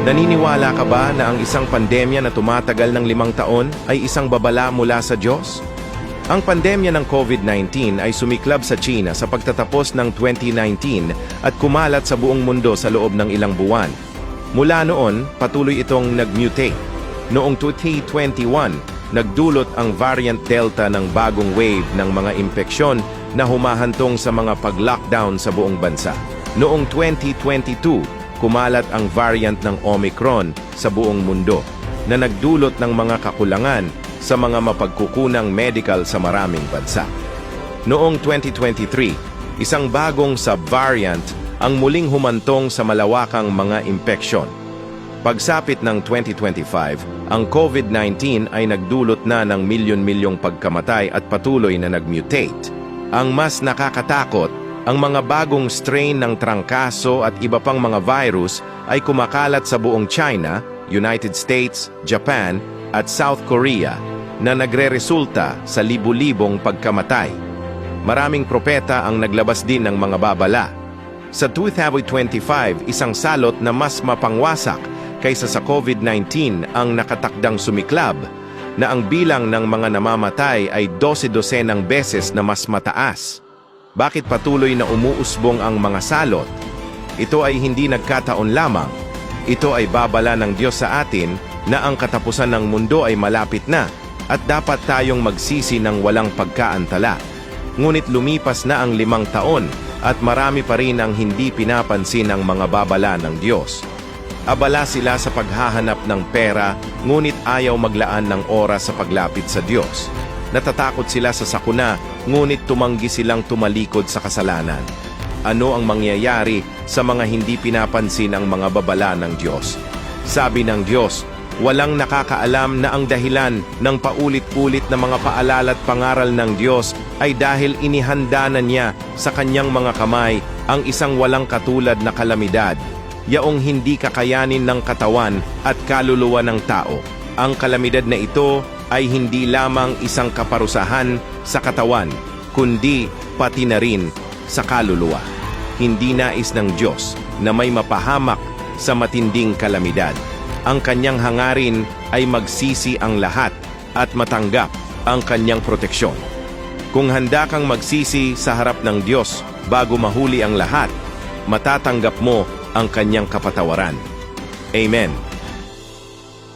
Naniniwala ka ba na ang isang pandemya na tumatagal ng 5 taon ay isang babala mula sa Diyos? Ang pandemya ng COVID-19 ay sumiklab sa China sa pagtatapos ng 2019 at kumalat sa buong mundo sa loob ng ilang buwan. Mula noon, patuloy itong nag-mutate. Noong 2021, nagdulot ang variant Delta ng bagong wave ng mga impeksyon na humahantong sa mga pag-lockdown sa buong bansa. Noong 2022, kumalat ang variant ng Omicron sa buong mundo na nagdulot ng mga kakulangan sa mga mapagkukunang medical sa maraming bansa. Noong 2023, isang bagong subvariant ang muling humantong sa malawakang mga impeksyon. Pagsapit ng 2025, ang COVID-19 ay nagdulot na ng milyon-milyong pagkamatay at patuloy na nag-mutate. Ang mas nakakatakot, ang mga bagong strain ng trangkaso at iba pang mga virus ay kumakalat sa buong China, United States, Japan at South Korea na nagreresulta sa libu-libong pagkamatay. Maraming propeta ang naglabas din ng mga babala. Sa 2025, isang salot na mas mapangwasak kaysa sa COVID-19 ang nakatakdang sumiklab na ang bilang ng mga namamatay ay 12 beses na mas mataas. Bakit patuloy na umuusbong ang mga salot? Ito ay hindi nagkataon lamang. Ito ay babala ng Diyos sa atin na ang katapusan ng mundo ay malapit na at dapat tayong magsisi ng walang pagkaantala. Ngunit lumipas na ang 5 taon at marami pa rin ang hindi pinapansin ng mga babala ng Diyos. Abala sila sa paghahanap ng pera, ngunit ayaw maglaan ng oras sa paglapit sa Diyos. Natatakot sila sa sakuna, ngunit tumanggi silang tumalikod sa kasalanan. Ano ang mangyayari sa mga hindi pinapansin ang mga babala ng Diyos? Sabi ng Diyos, walang nakakaalam na ang dahilan ng paulit-ulit na mga paalala at pangaral ng Diyos ay dahil inihanda na niya sa kanyang mga kamay ang isang walang katulad na kalamidad, yaong hindi kakayanin ng katawan at kaluluwa ng tao. Ang kalamidad na ito ay hindi lamang isang kaparusahan sa katawan, kundi pati na rin sa kaluluwa. Hindi nais ng Diyos na may mapahamak sa matinding kalamidad. Ang kanyang hangarin ay magsisi ang lahat at matanggap ang kanyang proteksyon. Kung handa kang magsisi sa harap ng Diyos bago mahuli ang lahat, matatanggap mo ang kanyang kapatawaran. Amen.